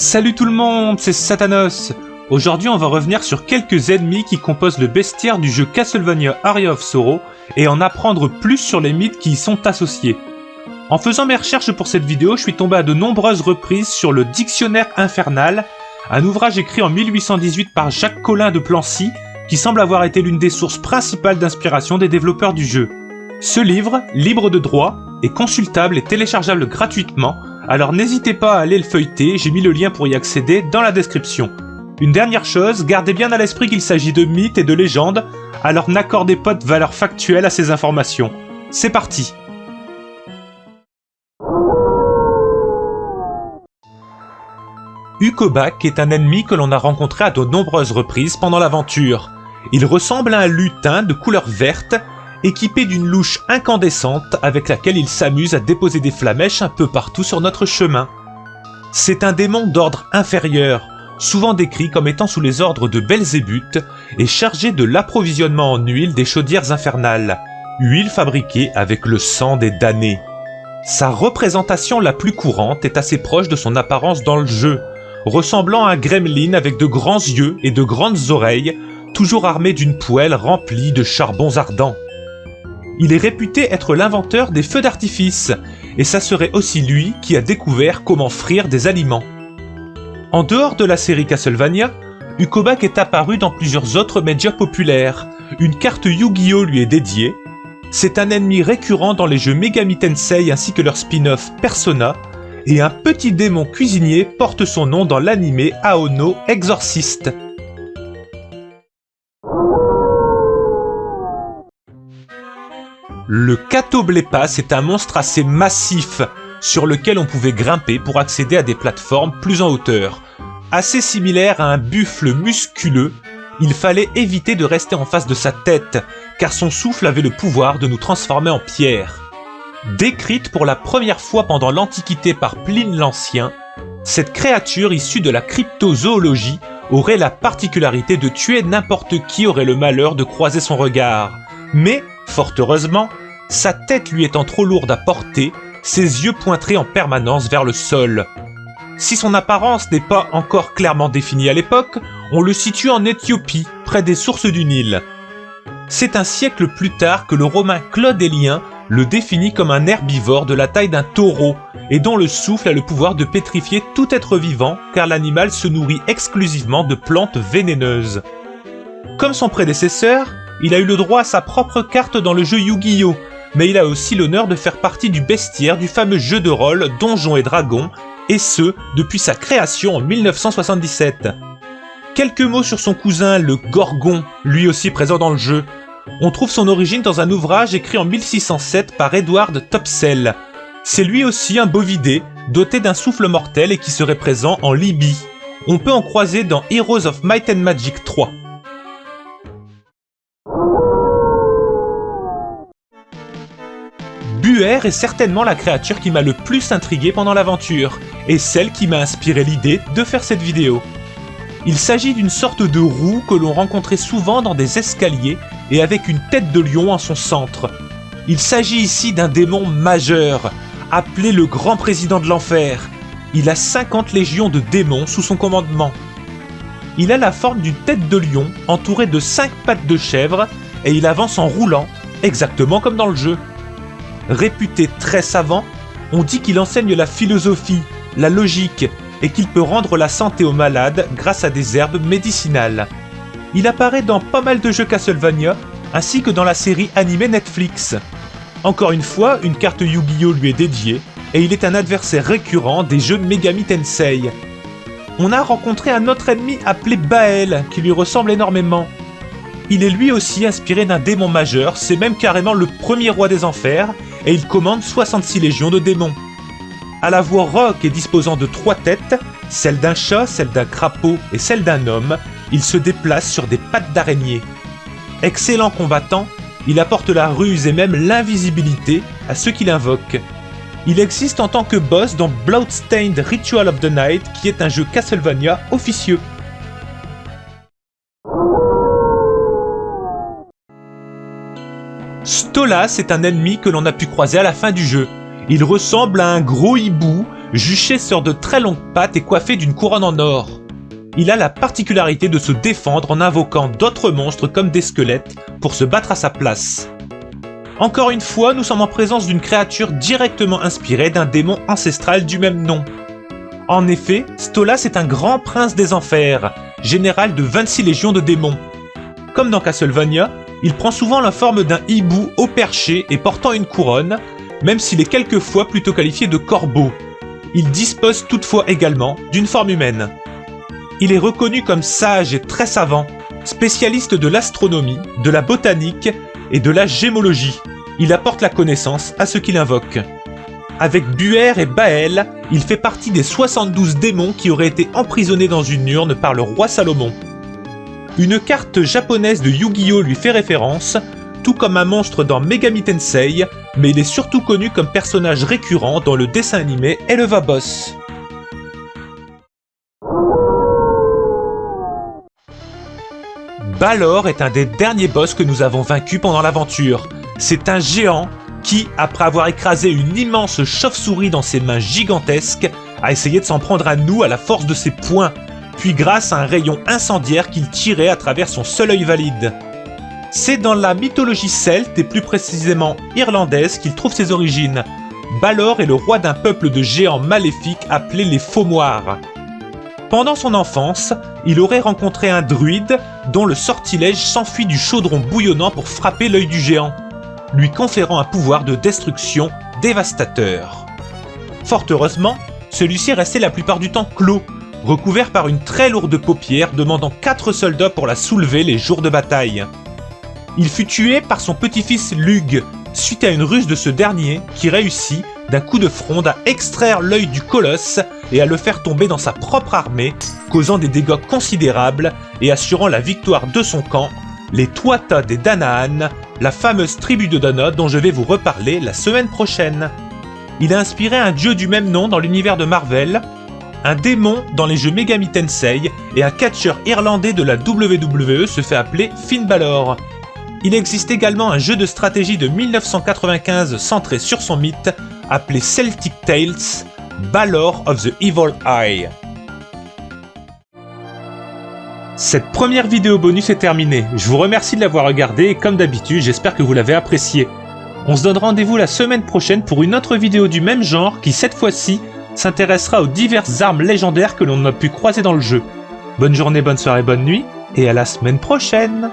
Salut tout le monde, c'est Satanos. Aujourd'hui on va revenir sur quelques ennemis qui composent le bestiaire du jeu Castlevania Aria of Sorrow et en apprendre plus sur les mythes qui y sont associés. En faisant mes recherches pour cette vidéo, je suis tombé à de nombreuses reprises sur le Dictionnaire infernal, un ouvrage écrit en 1818 par Jacques Collin de Plancy qui semble avoir été l'une des sources principales d'inspiration des développeurs du jeu. Ce livre, libre de droit, est consultable et téléchargeable gratuitement, alors n'hésitez pas à aller le feuilleter, j'ai mis le lien pour y accéder dans la description. Une dernière chose, gardez bien à l'esprit qu'il s'agit de mythes et de légendes, alors n'accordez pas de valeur factuelle à ces informations. C'est parti! Ukobak est un ennemi que l'on a rencontré à de nombreuses reprises pendant l'aventure. Il ressemble à un lutin de couleur verte, équipé d'une louche incandescente avec laquelle il s'amuse à déposer des flamèches un peu partout sur notre chemin. C'est un démon d'ordre inférieur, souvent décrit comme étant sous les ordres de Belzébuth et chargé de l'approvisionnement en huile des chaudières infernales, huile fabriquée avec le sang des damnés. Sa représentation la plus courante est assez proche de son apparence dans le jeu, ressemblant à un gremlin avec de grands yeux et de grandes oreilles, toujours armé d'une poêle remplie de charbons ardents. Il est réputé être l'inventeur des feux d'artifice, et ça serait aussi lui qui a découvert comment frire des aliments. En dehors de la série Castlevania, Ukobak est apparu dans plusieurs autres médias populaires. Une carte Yu-Gi-Oh lui est dédiée. C'est un ennemi récurrent dans les jeux Megami Tensei ainsi que leur spin-off Persona, et un petit démon cuisinier porte son nom dans l'anime Aono Exorcist. Le Catoblepas est un monstre assez massif, sur lequel on pouvait grimper pour accéder à des plateformes plus en hauteur. Assez similaire à un buffle musculeux, il fallait éviter de rester en face de sa tête, car son souffle avait le pouvoir de nous transformer en pierre. Décrite pour la première fois pendant l'Antiquité par Pline l'Ancien, cette créature issue de la cryptozoologie aurait la particularité de tuer n'importe qui aurait le malheur de croiser son regard. Mais, fort heureusement, sa tête lui étant trop lourde à porter, ses yeux pointeraient en permanence vers le sol. Si son apparence n'est pas encore clairement définie à l'époque, on le situe en Éthiopie, près des sources du Nil. C'est un siècle plus tard que le Romain Claude Élien le définit comme un herbivore de la taille d'un taureau, et dont le souffle a le pouvoir de pétrifier tout être vivant, car l'animal se nourrit exclusivement de plantes vénéneuses. Comme son prédécesseur, il a eu le droit à sa propre carte dans le jeu Yu-Gi-Oh! Mais il a aussi l'honneur de faire partie du bestiaire du fameux jeu de rôle Donjons et Dragons, et ce, depuis sa création en 1977. Quelques mots sur son cousin, le Gorgon, lui aussi présent dans le jeu. On trouve son origine dans un ouvrage écrit en 1607 par Edward Topsell. C'est lui aussi un bovidé, doté d'un souffle mortel et qui serait présent en Libye. On peut en croiser dans Heroes of Might and Magic 3. Buer est certainement la créature qui m'a le plus intrigué pendant l'aventure, et celle qui m'a inspiré l'idée de faire cette vidéo. Il s'agit d'une sorte de roue que l'on rencontrait souvent dans des escaliers et avec une tête de lion en son centre. Il s'agit ici d'un démon majeur, appelé le Grand Président de l'Enfer. Il a 50 légions de démons sous son commandement. Il a la forme d'une tête de lion entourée de 5 pattes de chèvre et il avance en roulant, exactement comme dans le jeu. Réputé très savant, on dit qu'il enseigne la philosophie, la logique, et qu'il peut rendre la santé aux malades grâce à des herbes médicinales. Il apparaît dans pas mal de jeux Castlevania, ainsi que dans la série animée Netflix. Encore une fois, une carte Yu-Gi-Oh! Lui est dédiée, et il est un adversaire récurrent des jeux Megami Tensei. On a rencontré un autre ennemi appelé Bael, qui lui ressemble énormément. Il est lui aussi inspiré d'un démon majeur, c'est même carrément le premier roi des enfers, et il commande 66 légions de démons. À la voix rauque et disposant de 3 têtes, celle d'un chat, celle d'un crapaud et celle d'un homme, il se déplace sur des pattes d'araignée. Excellent combattant, il apporte la ruse et même l'invisibilité à ceux qui l'invoquent. Il existe en tant que boss dans Bloodstained Ritual of the Night, qui est un jeu Castlevania officieux. Stolas est un ennemi que l'on a pu croiser à la fin du jeu. Il ressemble à un gros hibou, Juché sort de très longues pattes et coiffé d'une couronne en or. Il a la particularité de se défendre en invoquant d'autres monstres comme des squelettes pour se battre à sa place. Encore une fois, nous sommes en présence d'une créature directement inspirée d'un démon ancestral du même nom. En effet, Stolas est un grand prince des enfers, général de 26 légions de démons. Comme dans Castlevania, il prend souvent la forme d'un hibou haut perché et portant une couronne, même s'il est quelquefois plutôt qualifié de corbeau. Il dispose toutefois également d'une forme humaine. Il est reconnu comme sage et très savant, spécialiste de l'astronomie, de la botanique et de la gémologie. Il apporte la connaissance à ceux qui l'invoquent. Avec Buer et Bael, il fait partie des 72 démons qui auraient été emprisonnés dans une urne par le roi Salomon. Une carte japonaise de Yu-Gi-Oh lui fait référence, tout comme un monstre dans Megami Tensei, mais il est surtout connu comme personnage récurrent dans le dessin animé Helluva Boss. Balor est un des derniers boss que nous avons vaincus pendant l'aventure. C'est un géant qui, après avoir écrasé une immense chauve-souris dans ses mains gigantesques, a essayé de s'en prendre à nous à la force de ses poings, puis grâce à un rayon incendiaire qu'il tirait à travers son seul œil valide. C'est dans la mythologie celte et plus précisément irlandaise qu'il trouve ses origines. Balor est le roi d'un peuple de géants maléfiques appelés les Faumoirs. Pendant son enfance, il aurait rencontré un druide dont le sortilège s'enfuit du chaudron bouillonnant pour frapper l'œil du géant, lui conférant un pouvoir de destruction dévastateur. Fort heureusement, celui-ci restait la plupart du temps clos, recouvert par une très lourde paupière demandant 4 soldats pour la soulever les jours de bataille. Il fut tué par son petit-fils Lug, suite à une ruse de ce dernier qui réussit, d'un coup de fronde, à extraire l'œil du colosse et à le faire tomber dans sa propre armée, causant des dégâts considérables et assurant la victoire de son camp, les Tuatha des Danaan, la fameuse tribu de Dana dont je vais vous reparler la semaine prochaine. Il a inspiré un dieu du même nom dans l'univers de Marvel, un démon dans les jeux Megami Tensei et un catcheur irlandais de la WWE se fait appeler Finn Balor. Il existe également un jeu de stratégie de 1995 centré sur son mythe, appelé Celtic Tales, Balor of the Evil Eye. Cette première vidéo bonus est terminée. Je vous remercie de l'avoir regardée et comme d'habitude, j'espère que vous l'avez appréciée. On se donne rendez-vous la semaine prochaine pour une autre vidéo du même genre qui, cette fois-ci, s'intéressera aux diverses armes légendaires que l'on a pu croiser dans le jeu. Bonne journée, bonne soirée, bonne nuit, et à la semaine prochaine!